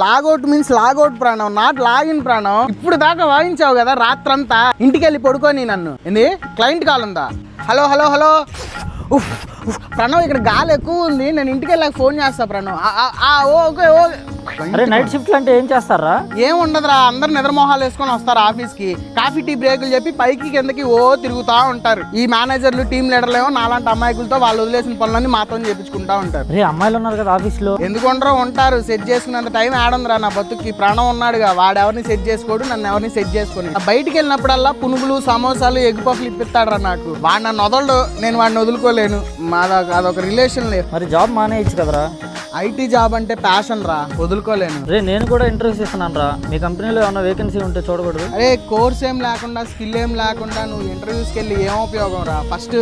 Logout means logout ప్రాణం, not login ప్రాణం. ఇప్పుడు దాకా వాయించావు కదా రాత్రంతా, ఇంటికి వెళ్ళి పడుకొని నన్ను ఏంది క్లయింట్ కాల్ ఉందా? హలో హలో హలో ప్రణవ్, ఇక్కడ గాలి ఎక్కువ ఉంది, నేను ఇంటికి వెళ్ళాక ఫోన్ చేస్తా ప్రణవ్. Okay okay. అరే నైట్ షిఫ్ట్ అంటే ఏం చేస్తారా? ఏం ఉండదురా, అందరు నిద్ర మొహాలు వేసుకొని వస్తారు ఆఫీస్ కి, కాఫీ టీ బ్రేకులు చెప్పి పైకి కిందకి తిరుగుతా ఉంటారు. ఈ మేనేజర్లు టీమ్ లీడర్లు ఏమో నాలాంటి అమ్మాయిలతో వాళ్ళు వదిలేసిన పనులన్నీ మాతో చేపించుకుంటా ఉంటారు. అరే అమ్మాయిలు ఉన్నారు కదా ఆఫీస్ లో, ఎందుకు ఉండరో ఉంటారు. సెట్ చేసుకున్నంత టైం ఆడందిరా నా బతుక్కి. ప్రాణం ఉన్నాడుగా, వాడు ఎవరిని సెట్ చేసుకోడు, నన్ను ఎవరిని సెట్ చేసుకుని. బయటికి వెళ్ళినప్పుడల్లా పునుగులు సమోసాలు ఎగ్ పఫ్లు ఇప్పిస్తాడు రా నాకు. వాడు నన్ను వదలడు, నేను వాడిని వదులుకోలేను. అదొక రిలేషన్ లేదు. మరి జాబ్ మానేయచ్చు కదరా? ఐటీ జాబ్ అంటే ప్యాషన్ రా, వదులుకోలేను. రే నేను కూడా ఇంటర్వ్యూస్ ఇస్తున్నాను రా, మీ కంపెనీలో ఏమన్నా వేకెన్సీ ఉంటే చూడకూడదు? అరే కోర్స్ ఏం లేకుండా, స్కిల్ ఏం లేకుండా నువ్వు ఇంటర్వ్యూస్కి వెళ్ళి ఏం ఉపయోగం రా? ఫస్ట్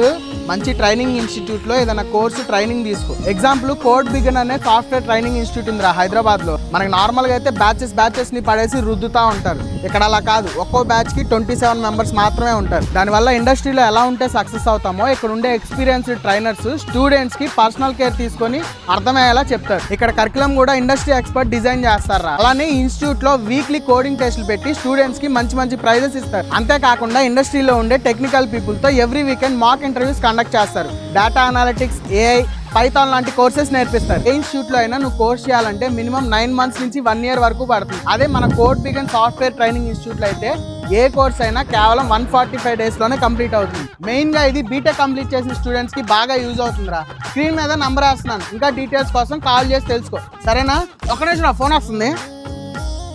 మంచి ట్రైనింగ్ ఇన్స్టిట్యూట్ లో ఏదైనా కోర్సు ట్రైనింగ్ తీసుకో. ఎగ్జాంపుల్ కోడ్ బిగిన్ అనే సాఫ్ట్వేర్ ట్రైనింగ్ ఇన్స్టిట్యూట్ ఉందిరా హైదరాబాద్ లో. మనకి నార్మల్ గా అయితే బ్యాచెస్ ని పడేసి రుద్దుతా ఉంటారు. ఇక్కడ అలా కాదు, ఒక్కో బ్యాచ్ కి 27 మెంబర్స్ మాత్రమే ఉంటారు. దానివల్ల ఇండస్ట్రీలో ఎలా ఉంటే సక్సెస్ అవుతామో, ఇక్కడ ఉండే ఎక్స్పీరియన్స్డ్ ట్రైనర్స్ స్టూడెంట్స్ కి పర్సనల్ కేర్ తీసుకొని అర్థమయ్యేలా చెప్తారు. ఇక్కడ కరికులం కూడా ఇండస్ట్రీ ఎక్స్పర్ట్ డిజైన్ చేస్తారా. అలానే ఇన్స్టిట్యూట్ లో వీక్లీ కోడింగ్ టెస్టులు పెట్టి స్టూడెంట్స్ కి మంచి ప్రైజెస్ ఇస్తారు. అంతేకాకుండా ఇండస్ట్రీలో ఉండే టెక్నికల్ పీపుల్ తో every weekend mock interviews conduct చేస్తారు. డేటా అనాలిటిక్స్, ఏఐ, పైథాన్ లాంటి కోర్సెస్ నేర్పిస్తారు. ఏ ఇన్స్టిట్యూట్ లో అయినా నువ్వు కోర్స్ చేయాలంటే మినిమం 9 మంత్స్ నుంచి 1 year వరకు పడుతుంది. అదే మన code begin software training institute లో అయితే ఏ కోర్స్ అయినా కేవలం 145 days లోనే కంప్లీట్ అవుతుంది. మెయిన్ గా ఇది బీటెక్ కంప్లీట్ చేసిన స్టూడెంట్స్ కి బాగా యూజ్ అవుతుందిరా. స్క్రీన్ మీద నంబర్ వేస్తున్నాను, ఇంకా డీటెయిల్స్ కోసం కాల్ చేసి తెలుసుకో, సరేనా? ఒక నిమిషం, నా ఫోన్ వస్తుంది.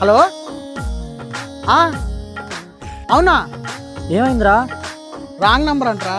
హలో, అవునా? ఏమైందిరా? Wrong number అంటరా.